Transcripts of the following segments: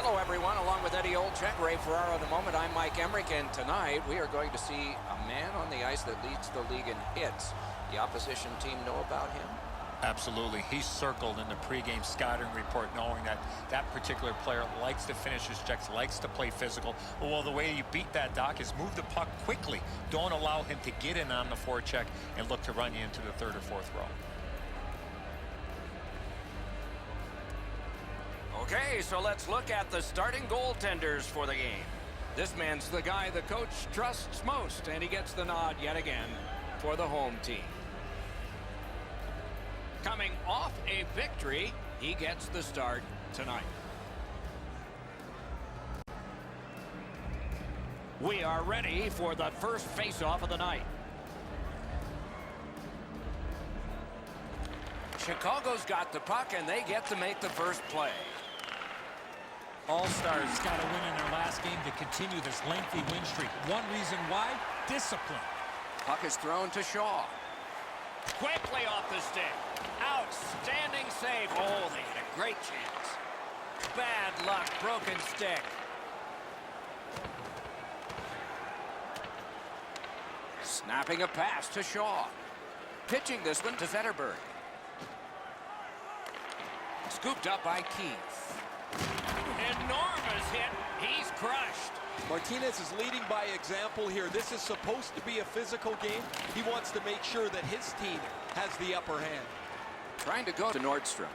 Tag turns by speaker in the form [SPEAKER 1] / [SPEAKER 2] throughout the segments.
[SPEAKER 1] Hello, everyone. Along with Eddie Olczyk, Ray Ferraro in the moment, I'm Mike Emmerich, and tonight we are going to see a man on the ice that leads the league in hits. The opposition team know about him?
[SPEAKER 2] Absolutely. He's circled in the pregame scouting report, knowing that that particular player likes to finish his checks, likes to play physical. Well, the way you beat that, Doc, is move the puck quickly. Don't allow him to get in on the forecheck and look to run you into the third or fourth row.
[SPEAKER 1] Okay, so let's look at the starting goaltenders for the game. This man's the guy the coach trusts most, and he gets the nod yet again for the home team. Coming off a victory, he gets the start tonight. We are ready for the first face-off of the night. Chicago's got the puck, and they get to make the first play.
[SPEAKER 3] All-Stars got to win in their last game to continue this lengthy win streak. One reason why? Discipline.
[SPEAKER 1] Puck is thrown to Shaw. Quickly off the stick. Outstanding save. Oh, they had a great chance. Bad luck, broken stick. Snapping a pass to Shaw. Pitching this one to Zetterberg. Scooped up by Keith. Enormous hit. He's crushed.
[SPEAKER 4] Martinez is leading by example here. This is supposed to be a physical game. He wants to make sure that his team has the upper hand.
[SPEAKER 1] Trying to go to Nordstrom.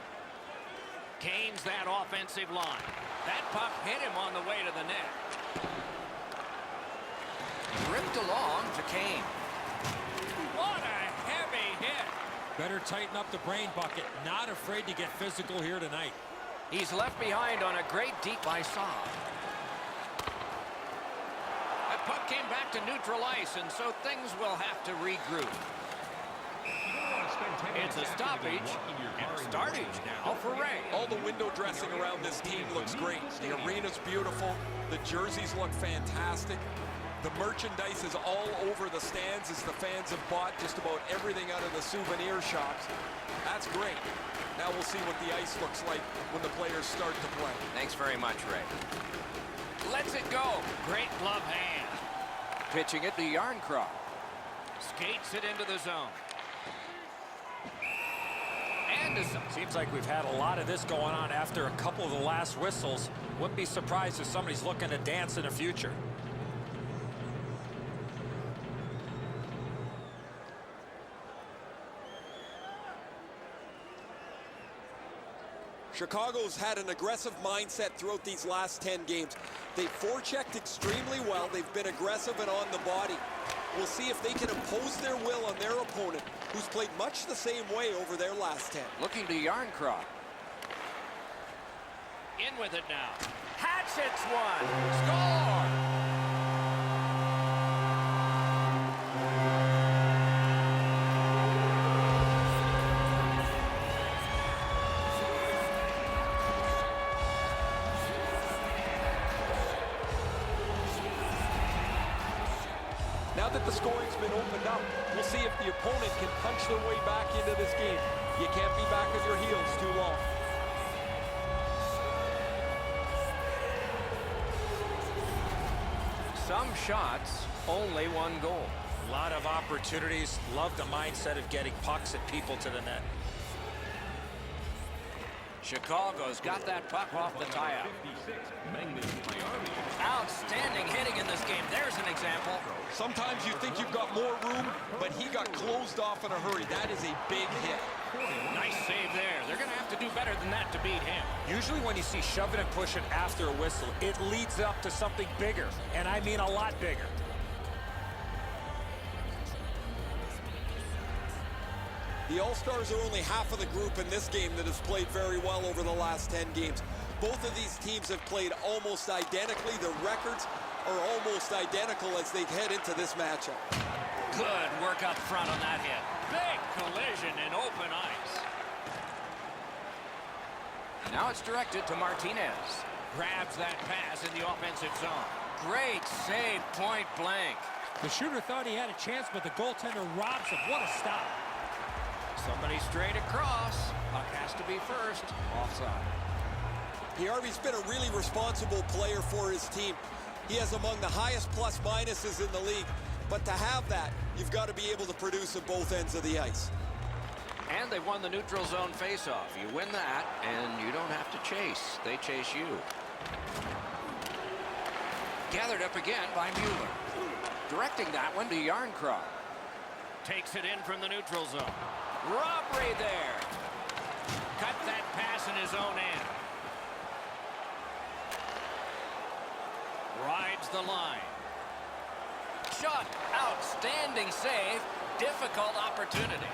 [SPEAKER 1] Gains that offensive line. That puck hit him on the way to the net. Ripped along to Kane. What a heavy hit.
[SPEAKER 3] Better tighten up the brain bucket. Not afraid to get physical here tonight.
[SPEAKER 1] He's left behind on a great deep by Saab. That puck came back to neutral ice, and so things will have to regroup. It's a stoppage and a startage now for Ray.
[SPEAKER 4] All the window dressing around this team looks great. The arena's beautiful. The jerseys look fantastic. The merchandise is all over the stands as the fans have bought just about everything out of the souvenir shops. That's great. Now we'll see what the ice looks like when the players start to play.
[SPEAKER 1] Thanks very much, Ray. Lets it go. Great glove hand. Pitching it to Yarncroft. Skates it into the zone. Anderson.
[SPEAKER 3] Seems like we've had a lot of this going on after a couple of the last whistles. Wouldn't be surprised if somebody's looking to dance in the future.
[SPEAKER 4] Chicago's had an aggressive mindset throughout these last 10 games. They've forechecked extremely well. They've been aggressive and on the body. We'll see if they can impose their will on their opponent, who's played much the same way over their last 10.
[SPEAKER 1] Looking to Yarncroft. In with it now. Hatchets one. Score!
[SPEAKER 4] Now that the scoring's been opened up, we'll see if the opponent can punch their way back into this game. You can't be back on your heels too long.
[SPEAKER 1] Some shots, only one goal.
[SPEAKER 3] A lot of opportunities. Love the mindset of getting pucks and people to the net.
[SPEAKER 1] Chicago's got that puck off the tie-up. Outstanding hitting in this game. There's an example.
[SPEAKER 4] Sometimes you think you've got more room, but he got closed off in a hurry. That is a big hit.
[SPEAKER 1] Nice save there. They're going to have to do better than that to beat him.
[SPEAKER 3] Usually when you see shoving and pushing after a whistle, it leads up to something bigger, and I mean a lot bigger.
[SPEAKER 4] The All-Stars are only half of the group in this game that has played very well over the last 10 games. Both of these teams have played almost identically. The records are almost identical as they head into this matchup.
[SPEAKER 1] Good work up front on that hit. Big collision in open ice. Now it's directed to Martinez. Grabs that pass in the offensive zone. Great save, point blank.
[SPEAKER 3] The shooter thought he had a chance, but the goaltender robs him. What a stop.
[SPEAKER 1] Somebody straight across. Puck has to be first. Offside.
[SPEAKER 4] Harvey's been a really responsible player for his team. He has among the highest plus minuses in the league. But to have that, you've got to be able to produce at both ends of the ice.
[SPEAKER 1] And they've won the neutral zone faceoff. You win that, and you don't have to chase. They chase you. Gathered up again by Mueller. Directing that one to Yarncroc. Takes it in from the neutral zone. Robbery there. Cut that pass in his own end. Rides the line. Shot. Outstanding save. Difficult opportunity.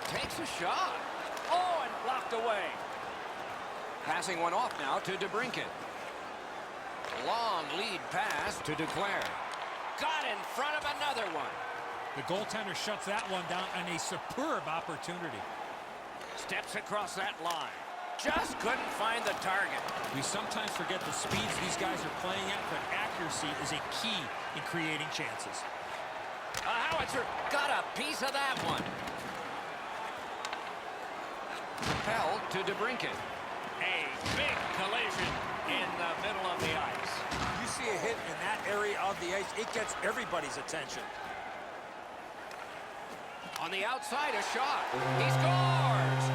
[SPEAKER 1] Takes a shot. Oh, and blocked away. Passing one off now to DeBrincat. Long lead pass to Duclair. Got in front of another one.
[SPEAKER 3] The goaltender shuts that one down on a superb opportunity.
[SPEAKER 1] Steps across that line. Just couldn't find the target.
[SPEAKER 3] We sometimes forget the speeds these guys are playing at, but accuracy is a key in creating chances.
[SPEAKER 1] A howitzer got a piece of that one. Propelled to DeBrincat. A big collision in the middle of the ice.
[SPEAKER 3] You see a hit in that area of the ice, it gets everybody's attention.
[SPEAKER 1] On the outside, a shot. He scores!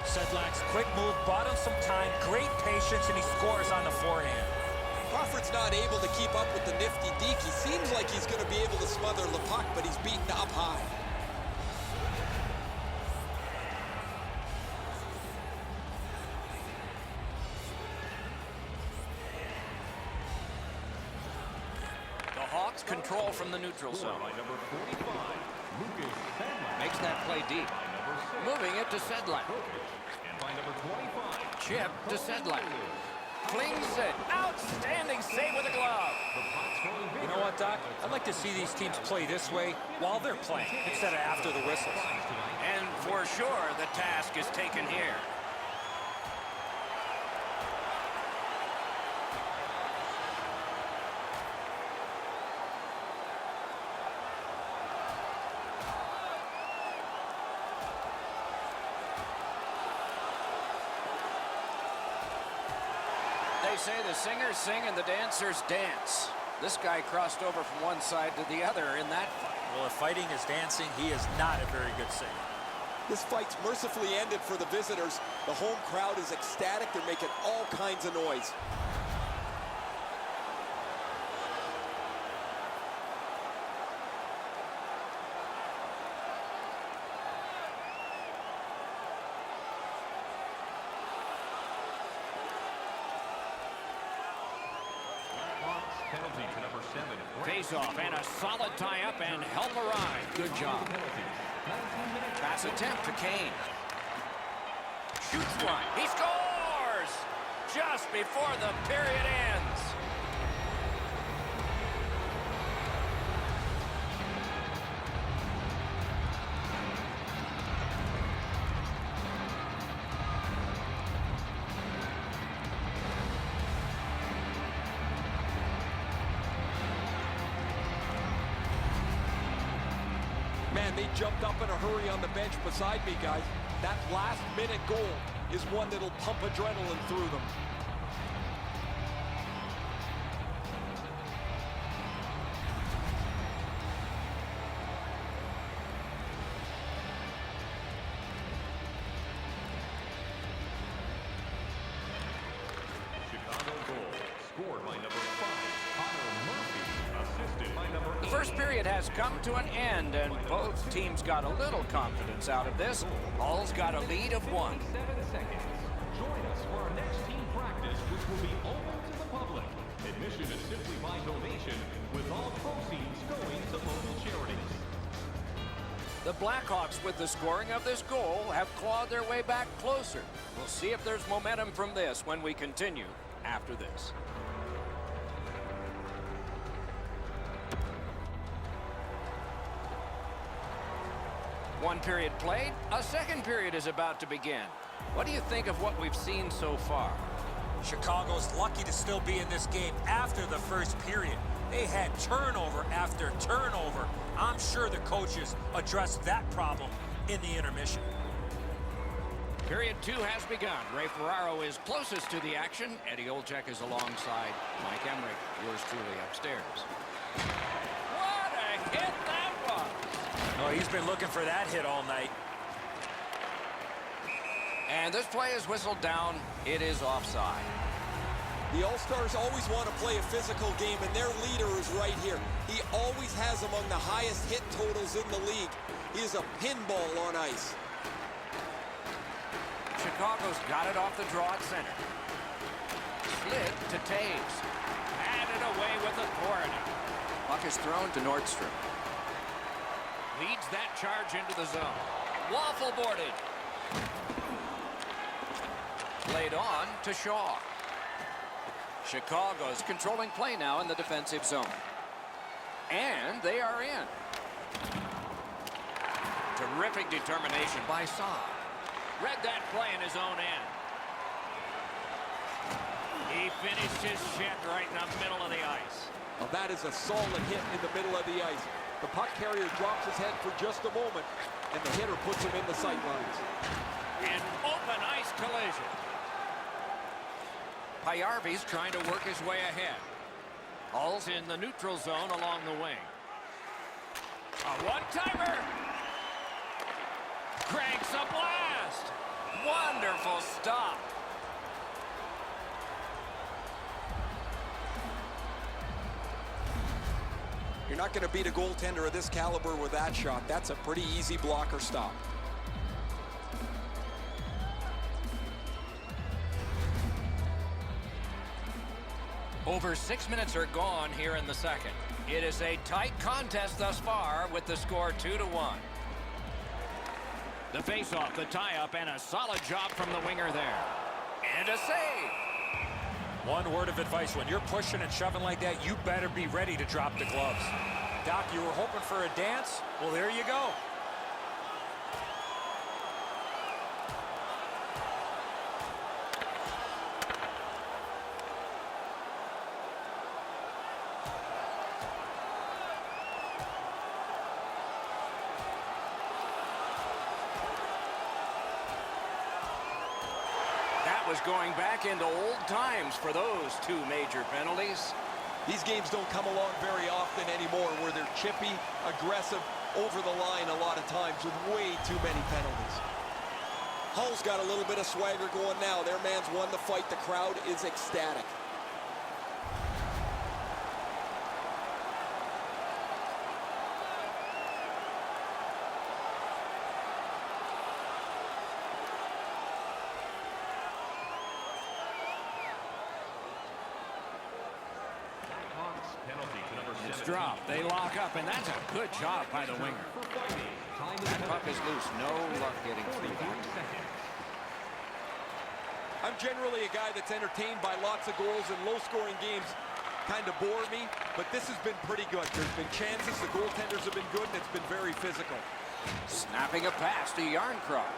[SPEAKER 3] Sedlak's quick move bought him some time, great patience, and he scores on the forehand.
[SPEAKER 4] Crawford's not able to keep up with the nifty deke. He seems like he's going to be able to smother the puck, but he's beaten up high.
[SPEAKER 1] The Hawks control from the neutral zone. Makes that play deep. Moving it to Sedlak. Chip to Sedlak. Flings it. Outstanding save with a glove.
[SPEAKER 3] You know what, Doc? I'd like to see these teams play this way while they're playing, instead of after the whistles.
[SPEAKER 1] And for sure, the task is taken here. They say the singers sing and the dancers dance. This guy crossed over from one side to the other in that fight.
[SPEAKER 3] Well, if fighting is dancing, he is not a very good singer.
[SPEAKER 4] This fight's mercifully ended for the visitors. The home crowd is ecstatic. They're making all kinds of noise.
[SPEAKER 1] Face-off and a solid tie-up and help arrive. Good job. Pass attempt to Kane. Shoots one. He scores! Just before the period ends.
[SPEAKER 4] Man, they jumped up in a hurry on the bench beside me, guys. That last-minute goal is one that'll pump adrenaline through them.
[SPEAKER 5] Chicago goal, scored by number 5, Connor Murphy, assisted by number 8.
[SPEAKER 1] The first period has come to an end, and both teams got a little confidence out of this. Hull's got a lead of 1.
[SPEAKER 5] 7 seconds. Join us for our next team practice, which will be open to the public. Admission is simply by donation, with all proceeds going to local charities.
[SPEAKER 1] The Blackhawks, with the scoring of this goal, have clawed their way back closer. We'll see if there's momentum from this when we continue after this. One period played, a second period is about to begin. What do you think of what we've seen so far?
[SPEAKER 3] Chicago's lucky to still be in this game after the first period. They had turnover after turnover. I'm sure the coaches addressed that problem in the intermission.
[SPEAKER 1] Period 2 has begun. Ray Ferraro is closest to the action. Eddie Olczyk is alongside Mike Emmerich, yours truly, upstairs. What a hit that was!
[SPEAKER 3] Oh, he's been looking for that hit all night.
[SPEAKER 1] And this play is whistled down. It is offside.
[SPEAKER 4] The All-Stars always want to play a physical game, and their leader is right here. He always has among the highest hit totals in the league. He is a pinball on ice.
[SPEAKER 1] Chicago's got it off the draw at center. Slid to Taves. Added away with authority. Puck is thrown to Nordstrom. Leads that charge into the zone. Waffle boarded. Played on to Shaw. Chicago's controlling play now in the defensive zone. And they are in. Terrific determination by Saad. Read that play in his own end. He finished his shot right in the middle of the ice.
[SPEAKER 4] Well, that is a solid hit in the middle of the ice. The puck carrier drops his head for just a moment, and the hitter puts him in the sightlines.
[SPEAKER 1] An open ice collision. Payarvi's trying to work his way ahead. Hull's in the neutral zone along the wing. A one-timer. Cranks a blast. Wonderful stop.
[SPEAKER 4] You're not going to beat a goaltender of this caliber with that shot. That's a pretty easy blocker stop.
[SPEAKER 1] Over 6 minutes are gone here in the second. It is a tight contest thus far with the score 2-1. The face-off, the tie-up, and a solid job from the winger there. And a save.
[SPEAKER 3] One word of advice, when you're pushing and shoving like that, you better be ready to drop the gloves. Doc, you were hoping for a dance? Well, there you go.
[SPEAKER 1] Was going back into old times for those two major penalties.
[SPEAKER 4] These games don't come along very often anymore where they're chippy, aggressive, over the line a lot of times with way too many penalties. Hull's got a little bit of swagger going now. Their man's won the fight. The crowd is ecstatic.
[SPEAKER 1] It's dropped. They lock up, and that's a good job by the winger. That puck is loose. No luck getting through that.
[SPEAKER 4] I'm generally a guy that's entertained by lots of goals, and low-scoring games kind of bore me, but this has been pretty good. There's been chances. The goaltenders have been good, and it's been very physical.
[SPEAKER 1] Snapping a pass to Yarncroft.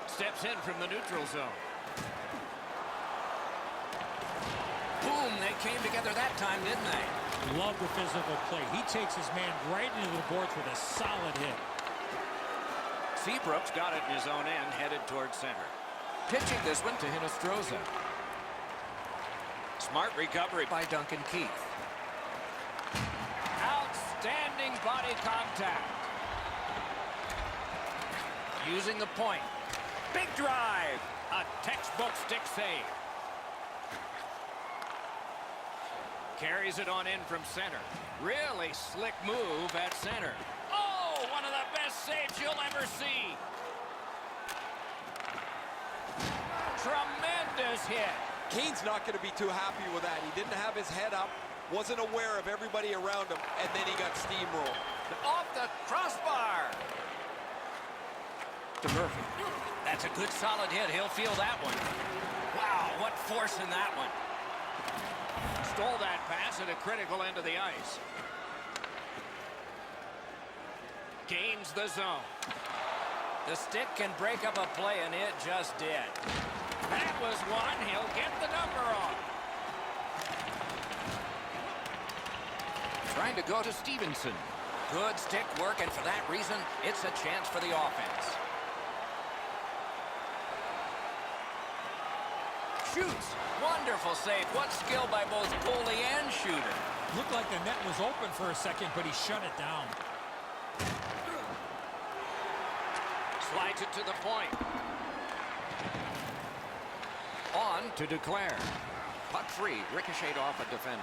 [SPEAKER 1] Steps in from the neutral zone. Boom, they came together that time, didn't they?
[SPEAKER 6] Love the physical play. He takes his man right into the boards with a solid hit.
[SPEAKER 1] Seabrook's got it in his own end, headed towards center. Pitching this one to Hinostroza. Smart recovery by Duncan Keith. Outstanding body contact. Using the point. Big drive. A textbook stick save. Carries it on in from center. Really slick move at center. Oh, one of the best saves you'll ever see. Tremendous hit.
[SPEAKER 4] Kane's not going to be too happy with that. He didn't have his head up, wasn't aware of everybody around him, and then he got steamrolled.
[SPEAKER 1] Off the crossbar. To Murphy. That's a good solid hit. He'll feel that one. Wow, what force in that one. Stole that pass at a critical end of the ice. Gains the zone. The stick can break up a play, and it just did. That was one. He'll get the number off. Trying to go to Stevenson. Good stick work, and for that reason, it's a chance for the offense. Shoots. Wonderful save. What skill by both goalie and shooter.
[SPEAKER 6] Looked like the net was open for a second, but he shut it down.
[SPEAKER 1] Slides it to the point. On to Declare. Puck free. Ricocheted off a defender.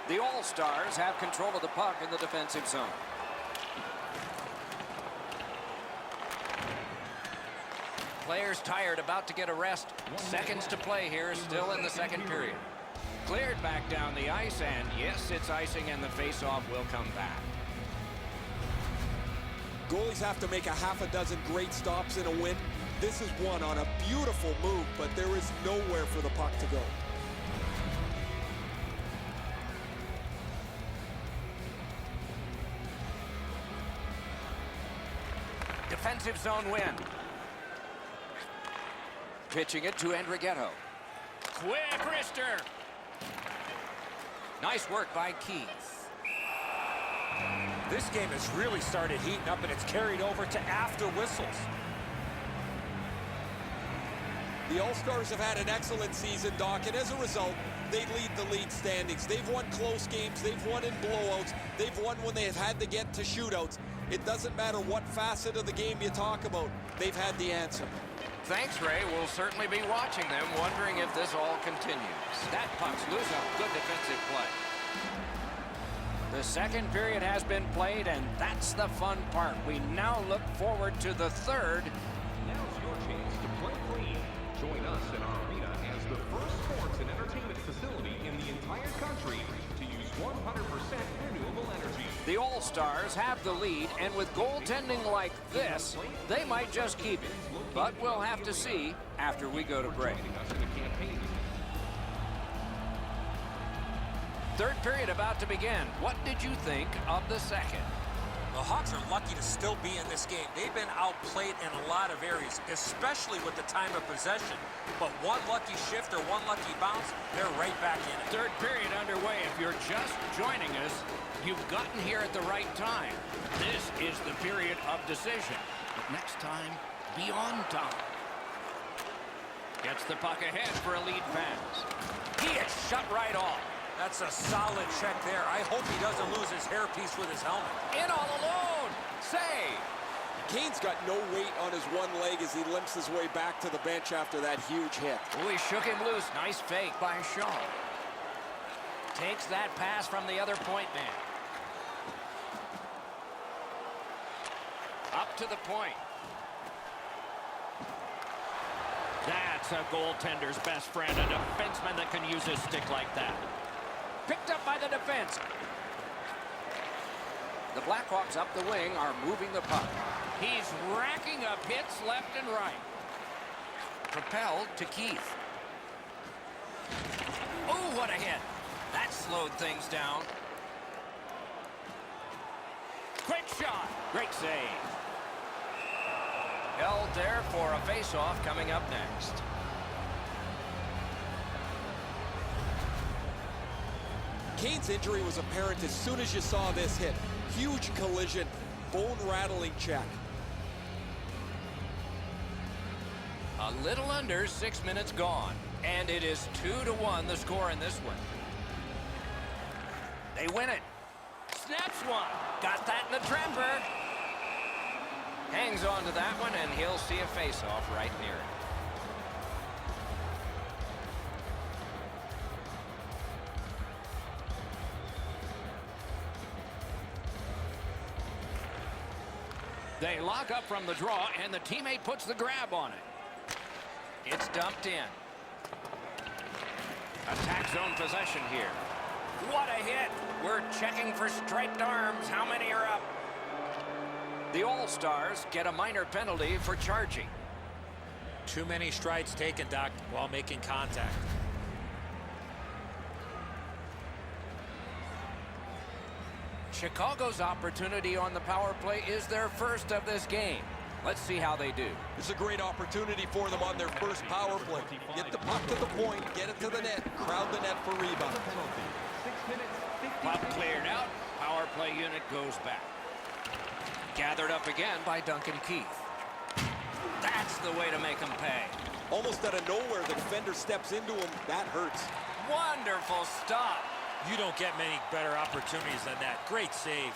[SPEAKER 1] The All-Stars have control of the puck in the defensive zone. Players tired, about to get a rest. Seconds to play here, still in the second period. Cleared back down the ice, and yes, it's icing, and the face-off will come back.
[SPEAKER 4] Goalies have to make a half a dozen great stops in a win. This is one on a beautiful move, but there is nowhere for the puck to go.
[SPEAKER 1] Defensive zone win. Pitching it to Andrighetto. Quick wrister. Nice work by Keith.
[SPEAKER 3] This game has really started heating up, and it's carried over to after whistles.
[SPEAKER 4] The All-Stars have had an excellent season, Doc, and as a result, they lead the league standings. They've won close games. They've won in blowouts. They've won when they have had to get to shootouts. It doesn't matter what facet of the game you talk about. They've had the answer.
[SPEAKER 1] Thanks, Ray. We'll certainly be watching them, wondering if this all continues. That puck's loose. A good defensive play. The second period has been played, and that's the fun part. We now look forward to the third.
[SPEAKER 5] Now's your chance to play clean. Join us in our arena as the first sports and entertainment facility in the entire country to use 100% renewable energy.
[SPEAKER 1] The All-Stars have the lead, and with goaltending like this, they might just keep it. But we'll have to see after we go to break. Third period about to begin. What did you think of the second?
[SPEAKER 3] The Hawks are lucky to still be in this game. They've been outplayed in a lot of areas, especially with the time of possession. But one lucky shift or one lucky bounce, they're right back in it.
[SPEAKER 1] Third period underway. If you're just joining us, you've gotten here at the right time. This is the period of decision. But next time, be on time. Gets the puck ahead for a lead pass. He is shut right off.
[SPEAKER 3] That's a solid check there. I hope he doesn't lose his hairpiece with his helmet.
[SPEAKER 1] In all alone. Save.
[SPEAKER 4] Kane's got no weight on his one leg as he limps his way back to the bench after that huge hit.
[SPEAKER 1] Oh, he shook him loose. Nice fake by Shaw. Takes that pass from the other point man. Up to the point. That's a goaltender's best friend, a defenseman that can use his stick like that. Picked up by the defense. The Blackhawks up the wing are moving the puck. He's racking up hits left and right. Propelled to Keith. Oh, what a hit. That slowed things down. Quick shot. Great save. Held there for a face-off coming up next.
[SPEAKER 4] Kane's injury was apparent as soon as you saw this hit. Huge collision, bone-rattling check.
[SPEAKER 1] A little under 6 minutes gone, and it is 2-1 the score in this one. They win it. Snaps one. Got that in the trapper. Hangs on to that one, and he'll see a face-off right near it. They lock up from the draw, and the teammate puts the grab on it. It's dumped in. Attack zone possession here. What a hit. We're checking for striped arms. How many are up? The All-Stars get a minor penalty for charging.
[SPEAKER 3] Too many strides taken, Doc, while making contact.
[SPEAKER 1] Chicago's opportunity on the power play is their first of this game. Let's see how they do.
[SPEAKER 4] It's a great opportunity for them on their first power play. Get the puck to the point, get it to the net, crowd the net for rebound.
[SPEAKER 1] Puck cleared out. Power play unit goes back. Gathered up again by Duncan Keith. That's the way to make them pay.
[SPEAKER 4] Almost out of nowhere, the defender steps into him. That hurts.
[SPEAKER 1] Wonderful stop.
[SPEAKER 3] You don't get many better opportunities than that. Great save.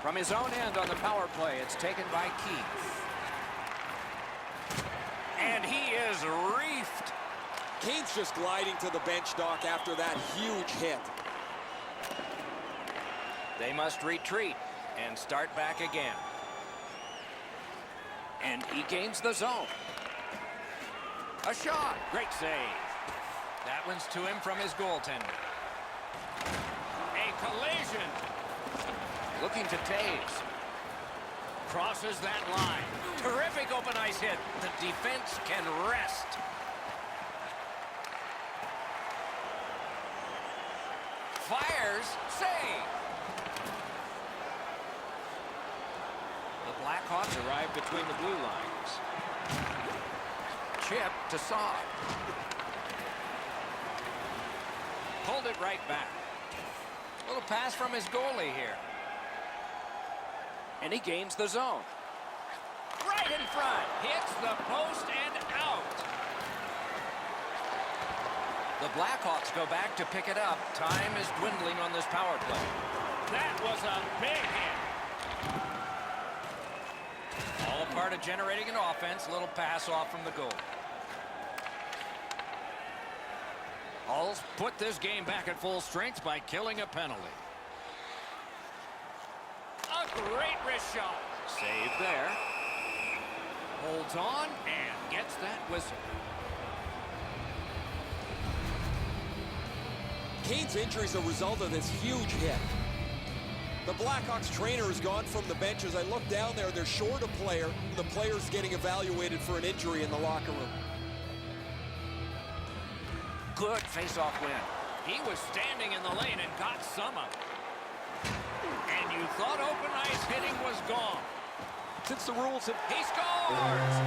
[SPEAKER 1] From his own end on the power play, it's taken by Keith. And he is reefed.
[SPEAKER 4] Kane's just gliding to the bench, Doc, after that huge hit.
[SPEAKER 1] They must retreat and start back again. And he gains the zone. A shot. Great save. That one's to him from his goaltender. A collision. Looking to Taves. Crosses that line. Terrific open ice hit. The defense can rest. Fires. Save. The Blackhawks arrive between the blue lines. Chip to Saad. Pulled it right back. Little pass from his goalie here. And he gains the zone. Right in front. Hits the post and out. The Blackhawks go back to pick it up. Time is dwindling on this power play. That was a big hit. All a part of generating an offense. Little pass off from the goal. Hulls put this game back at full strength by killing a penalty. A great wrist shot. Save there. Holds on and gets that whistle.
[SPEAKER 4] Kane's injury is a result of this huge hit. The Blackhawks trainer has gone from the bench. As I look down there, they're short a player. The player's getting evaluated for an injury in the locker room.
[SPEAKER 1] Good face-off win. He was standing in the lane and got some of it. And you thought open ice hitting was gone.
[SPEAKER 4] Since the rules have...
[SPEAKER 1] He scores!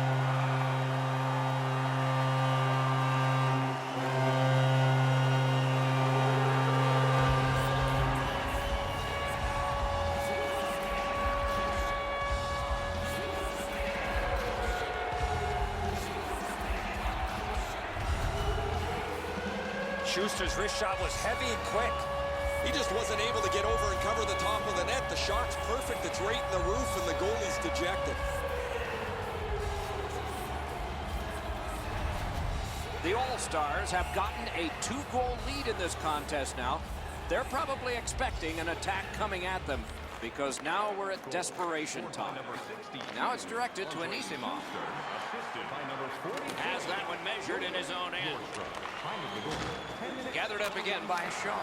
[SPEAKER 3] Schuster's wrist shot was heavy and quick.
[SPEAKER 4] He just wasn't able to get over and cover the top of the net. The shot's perfect. It's right in the roof, and the goalie's dejected.
[SPEAKER 1] The All-Stars have gotten a 2-goal lead in this contest now. They're probably expecting an attack coming at them because now we're at desperation time. Now it's directed to Anisimov. Has that one measured in his own end. Gathered up again by Shaw.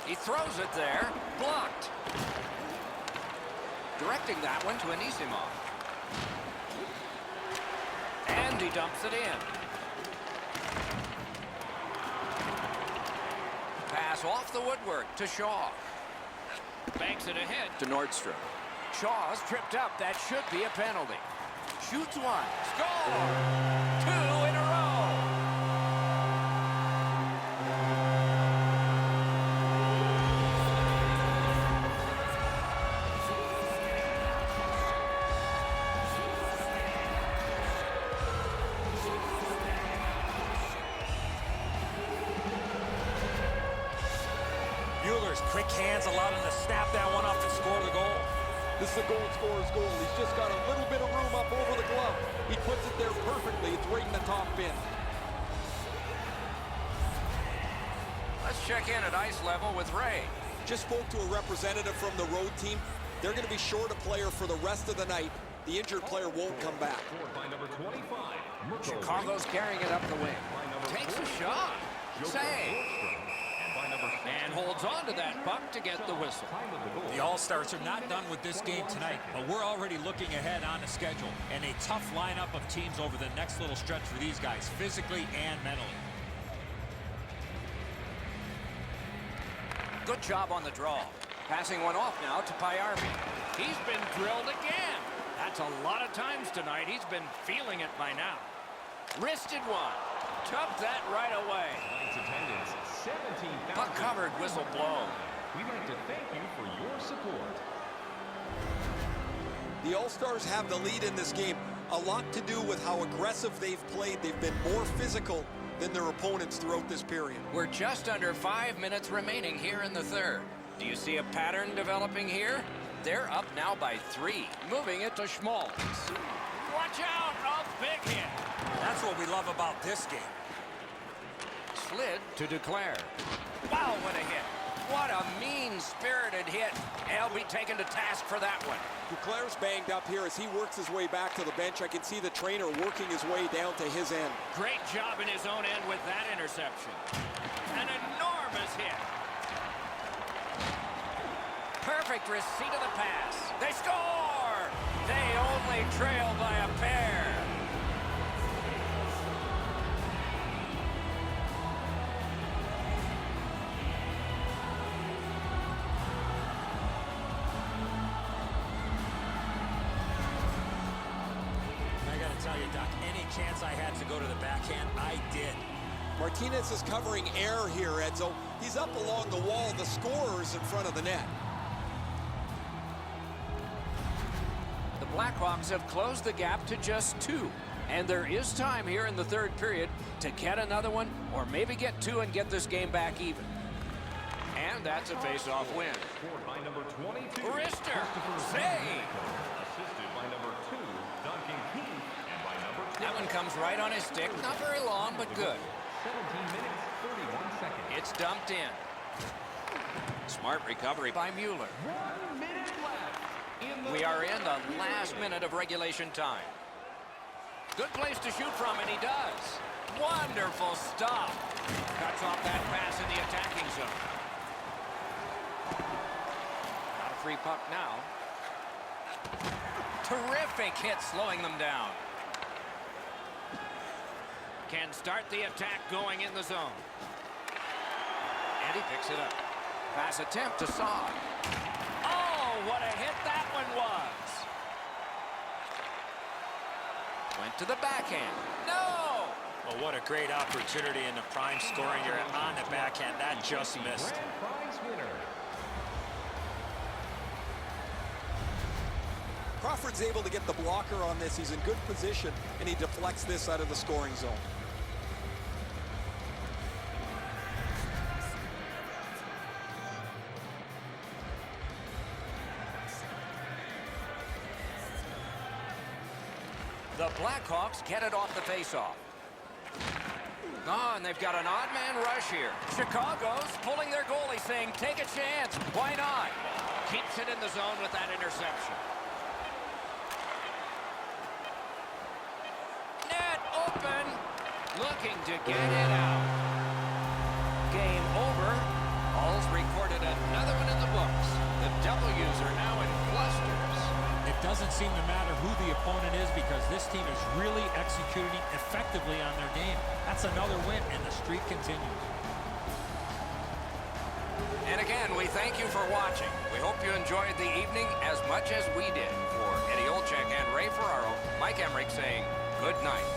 [SPEAKER 1] He throws it there. Blocked. Directing that one to Anisimov. And he dumps it in. Pass off the woodwork to Shaw. Banks it ahead to Nordstrom. Shaw's tripped up. That should be a penalty. Shoots one. Score! 2 in a row.
[SPEAKER 3] Mueller's quick hands allowed him to snap that one up and score the goal.
[SPEAKER 4] This is a goal scorer's goal. He's just got a little bit of room up over the glove. He puts it there perfectly. It's right in the top bin.
[SPEAKER 1] Let's check in at ice level with Ray.
[SPEAKER 4] Just spoke to a representative from the road team. They're going to be short a player for the rest of the night. The injured player won't come back.
[SPEAKER 1] Chicago's carrying it up the wing. Takes a shot. Save. And holds on to that puck to get the whistle.
[SPEAKER 3] The All-Stars are not done with this game tonight, but we're already looking ahead on the schedule and a tough lineup of teams over the next little stretch for these guys, physically and mentally.
[SPEAKER 1] Good job on the draw. Passing one off now to Payarvi.
[SPEAKER 6] He's been drilled again. That's a lot of times tonight. He's been feeling it by now.
[SPEAKER 1] Wristed one. Took that right away.
[SPEAKER 5] Tonight's attendance, 17,000.
[SPEAKER 1] Puck covered, whistle blown.
[SPEAKER 5] We'd like to thank you for your support.
[SPEAKER 4] The All-Stars have the lead in this game. A lot to do with how aggressive they've played. They've been more physical than their opponents throughout this period.
[SPEAKER 1] We're just under 5 minutes remaining here in the third. Do you see a pattern developing here? They're up now by 3. Moving it to Schmaltz.
[SPEAKER 6] Watch out. A big hit.
[SPEAKER 3] That's what we love about this game.
[SPEAKER 1] Slid to Duclair. Wow, what a hit. What a mean-spirited hit. He'll be taken to task for that one.
[SPEAKER 4] Duclair's banged up here as he works his way back to the bench. I can see the trainer working his way down to his end.
[SPEAKER 6] Great job in his own end with that interception. An enormous hit.
[SPEAKER 1] Perfect receipt of the pass. They score! They only trail by a pair.
[SPEAKER 3] Doc, any chance I had to go to the backhand, I did.
[SPEAKER 4] Martinez is covering air here, Edzo. He's up along the wall. The scorer's in front of the net.
[SPEAKER 1] The Blackhawks have closed the gap to just 2. And there is time here in the third period to get another one or maybe get 2 and get this game back even. And that's a face-off win.
[SPEAKER 5] Scored by number 22.
[SPEAKER 1] Wrister, save.
[SPEAKER 5] Assisted by number 2, Duncan Keith. And by number 2.
[SPEAKER 1] That one comes right on his stick. Not very long, but good.
[SPEAKER 5] 17 minutes, 31 seconds.
[SPEAKER 1] It's dumped in. Smart recovery by Mueller.
[SPEAKER 5] 1 minute left.
[SPEAKER 1] We are in the last minute of regulation time. Good place to shoot from, and he does. Wonderful stop. Cuts off that pass in the attacking zone. Not a free puck now. Terrific hit slowing them down. Can start the attack going in the zone. And he picks it up. Pass attempt to Saad. Oh, what a hit that one was. Went to the backhand. No!
[SPEAKER 3] Well, what a great opportunity in the prime scoring area on the backhand. That just missed.
[SPEAKER 5] Grand prize winner.
[SPEAKER 4] Crawford's able to get the blocker on this. He's in good position, and he deflects this out of the scoring zone.
[SPEAKER 1] The Blackhawks get it off the faceoff. Oh, and they've got an odd man rush here. Chicago's pulling their goalie, saying, take a chance. Why not? Keeps it in the zone with that interception. Net open. Looking to get it out. Game over. All's recorded another one in the books. The W's are now in clusters.
[SPEAKER 6] It doesn't seem to matter who the opponent is because this team is really executing effectively on their game. That's another win, and the streak continues.
[SPEAKER 1] And again, we thank you for watching. We hope you enjoyed the evening as much as we did. For Eddie Olczyk and Ray Ferraro, Mike Emmerich saying good night.